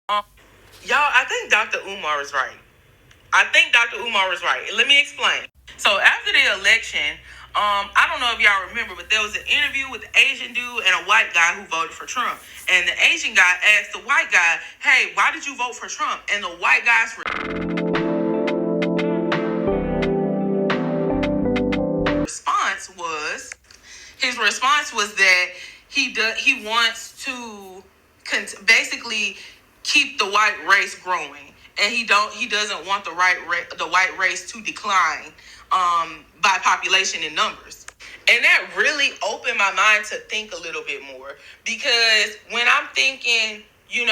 Y'all, I think Dr. Umar is right. I think Dr. Umar was right. Let me explain. So after the election, I don't know if y'all remember, but there was an interview with an Asian dude and a white guy who voted for Trump. And the Asian guy asked the white guy, "Hey, why did you vote for Trump?" And the white guy's response was that he wants to basically keep the white race growing, and he doesn't want the white race to decline by population and numbers. And that really opened my mind to think a little bit more, because when I'm thinking, you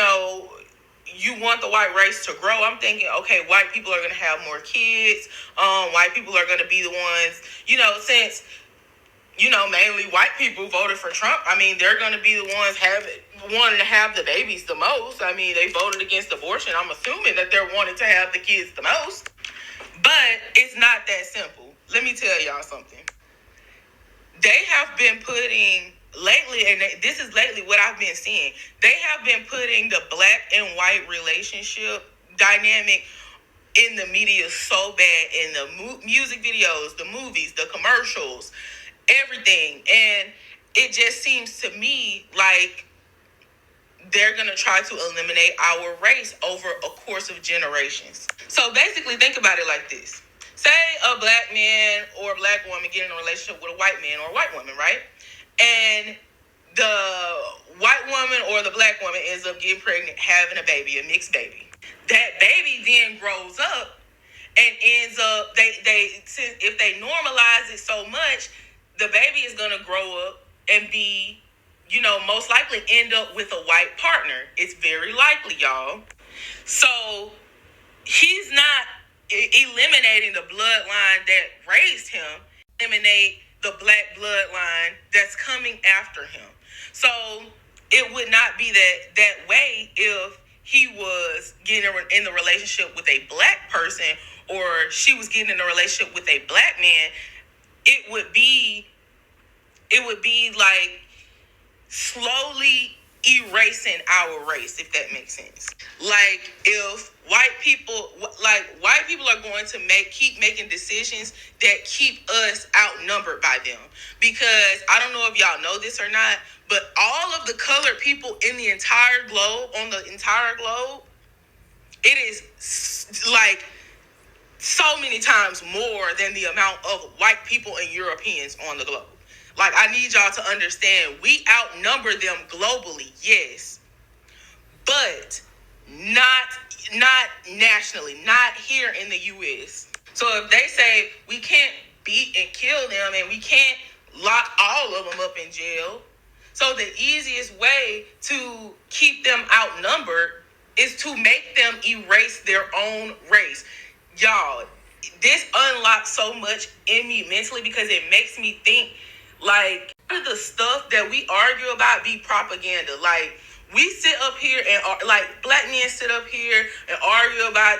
want the white race to grow, I'm thinking, okay, white people are going to have more kids. White people are going to be the ones, since mainly white people voted for Trump. I mean, they're going to be the ones wanting to have the babies the most. I mean, they voted against abortion. I'm assuming that they're wanting to have the kids the most. But it's not that simple. Let me tell y'all something. They have been putting lately, and this is lately what I've been seeing, they have been putting the black and white relationship dynamic in the media so bad, in the music videos, the movies, the commercials, everything. And it just seems to me like they're going to try to eliminate our race over a course of generations. So basically, think about it like this. Say a black man or a black woman get in a relationship with a white man or a white woman, right? And the white woman or the black woman ends up getting pregnant, having a baby, a mixed baby. That baby then grows up and ends up, if they normalize it so much, the baby is going to grow up and be, most likely end up with a white partner. It's very likely, y'all. So he's not eliminating the bloodline that raised him, eliminate the black bloodline that's coming after him. So it would not be that way if he was getting in the relationship with a black person, or she was getting in a relationship with a black man. It would be like slowly erasing our race, if that makes sense. Like, if white people are going to keep making decisions that keep us outnumbered by them. Because I don't know if y'all know this or not, but all of the colored people in the entire globe, it is like so many times more than the amount of white people and Europeans on the globe. Like, I need y'all to understand, we outnumber them globally, yes, but not nationally, not here in the U.S. So if they say we can't beat and kill them and we can't lock all of them up in jail, so the easiest way to keep them outnumbered is to make them erase their own race. Y'all, this unlocks so much in me mentally, because it makes me think, like, the stuff that we argue about be propaganda. Like, we sit up here and, like, black men sit up here and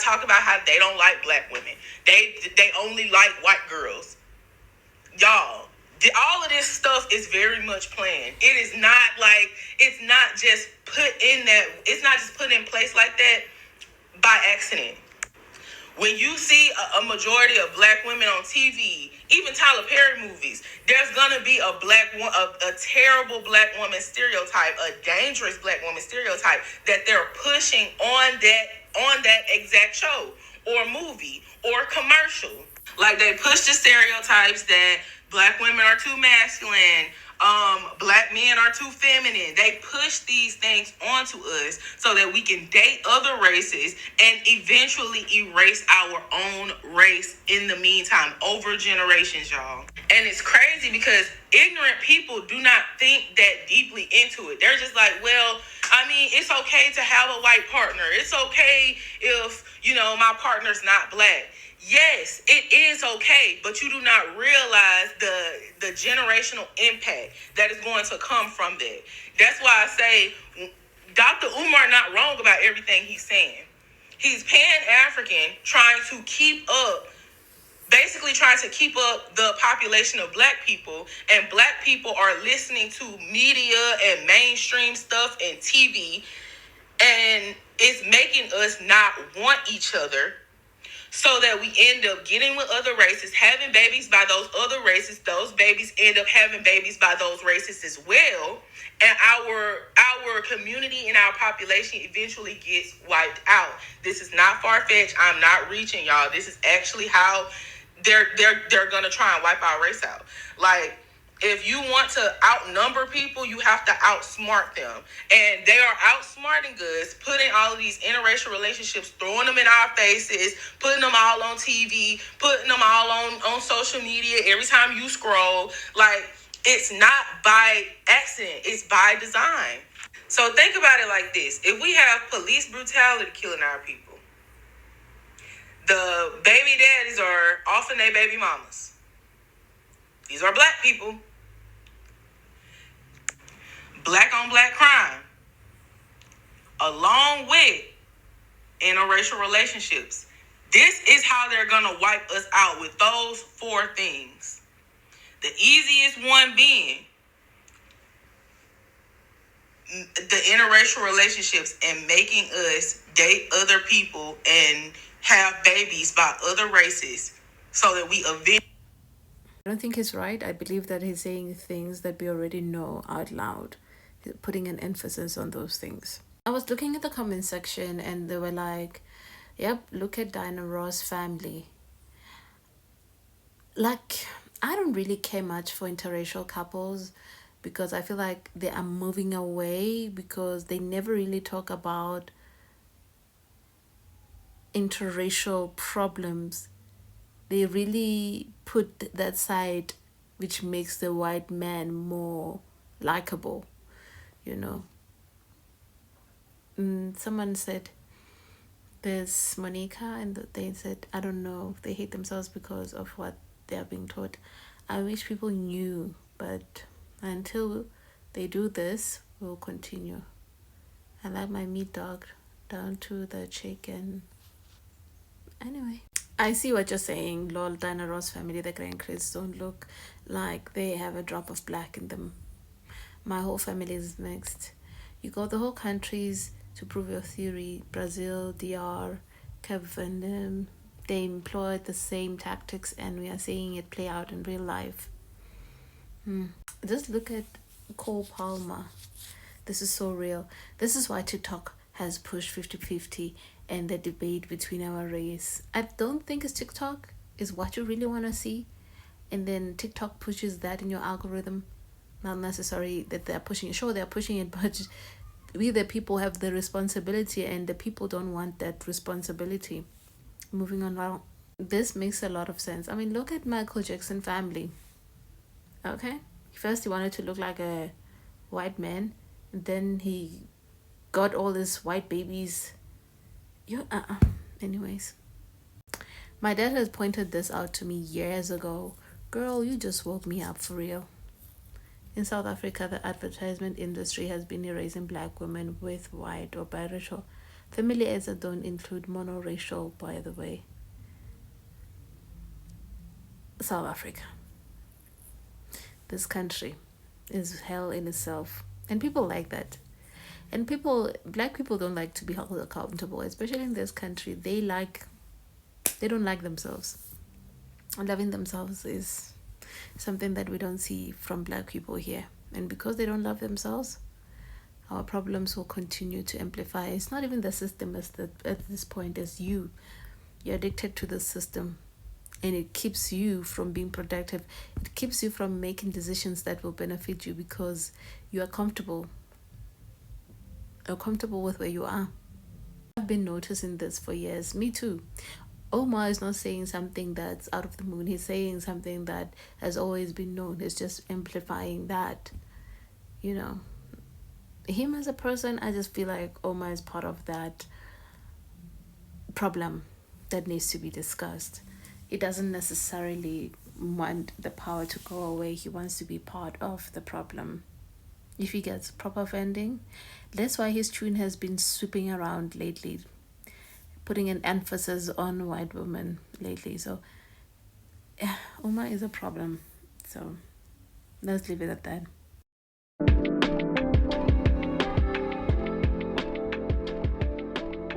talk about how they don't like black women. They only like white girls. Y'all, all of this stuff is very much planned. It is not like, it's not just put in place like that by accident. When you see a majority of black women on TV, even Tyler Perry movies, there's gonna be a terrible black woman stereotype, a dangerous black woman stereotype that they're pushing on that exact show or movie or commercial. Like, they push the stereotypes that black women are too masculine, black men are too feminine. They push these things onto us so that we can date other races and eventually erase our own race in the meantime, over generations, y'all. And it's crazy because ignorant people do not think that deeply into it. They're just like, well, I mean, it's okay to have a white partner. It's okay if, my partner's not black. Yes, it is okay, but you do not realize the generational impact that is going to come from that. That's why I say Dr. Umar not wrong about everything he's saying. He's Pan-African, trying to keep up the population of black people, and black people are listening to media and mainstream stuff and TV, and It's making us not want each other, so that we end up getting with other races, having babies by those other races. Those babies end up having babies by those races as well. And our community and our population eventually gets wiped out. This is not far-fetched. I'm not reaching, y'all. This is actually how they're gonna try and wipe our race out. Like, if you want to outnumber people, you have to outsmart them. And they are outsmarting us, putting all of these interracial relationships, throwing them in our faces, putting them all on TV, putting them all on social media. Every time you scroll, like, it's not by accident, it's by design. So think about it like this. If we have police brutality killing our people, the baby daddies are often their baby mamas. These are black people. Black on black crime, along with interracial relationships. This is how they're going to wipe us out, with those four things. The easiest one being the interracial relationships and making us date other people and have babies by other races, so that we eventually... I don't think he's right. I believe that he's saying things that we already know out loud, putting an emphasis on those things. I was looking at the comment section and they were like, yep, look at Diana Ross' family. Like, I don't really care much for interracial couples because I feel like they are moving away because they never really talk about interracial problems. They really put that side which makes the white man more likable, you know. Someone said there's Monica, and they said, I don't know, they hate themselves because of what they are being taught. I wish people knew, but until they do this, we'll continue. I like my meat dog down to the chicken. Anyway, I see what you're saying. Lol, Diana Ross family, the grandkids don't look like they have a drop of black in them. My whole family is mixed. You go the whole countries to prove your theory. Brazil, DR, Cape Verde, they employ the same tactics and we are seeing it play out in real life. Just look at Cole Palmer. This is so real. This is why TikTok has pushed 50-50 and the debate between our race. I don't think it's TikTok is what you really want to see. And then TikTok pushes that in your algorithm. Not necessarily that they're pushing it. Sure, they're pushing it, but we the people have the responsibility and the people don't want that responsibility. Moving on now. This makes a lot of sense. I mean, look at Michael Jackson family. Okay? First he wanted to look like a white man. And then he got all these white babies. Anyways. My dad has pointed this out to me years ago. Girl, you just woke me up for real. In South Africa, the advertisement industry has been erasing black women with white or biracial. Family as don't include monoracial, by the way. South Africa. This country is hell in itself. And people like that. And black people don't like to be held accountable, especially in this country. They don't like themselves. Loving themselves is something that we don't see from black people here. And because they don't love themselves, our problems will continue to amplify. It's not even the system at this point, as you. You're addicted to the system. And it keeps you from being productive. It keeps you from making decisions that will benefit you because you are comfortable. You're comfortable with where you are. I've been noticing this for years. Me too. UMAR is not saying something that's out of the moon. He's saying something that has always been known. He's just amplifying that. You know, him as a person, I just feel like UMAR is part of that problem that needs to be discussed. He doesn't necessarily want the power to go away. He wants to be part of the problem. If he gets proper funding, that's why his tune has been sweeping around lately, putting an emphasis on white women lately. So UMAR is a problem. So let's leave it at that.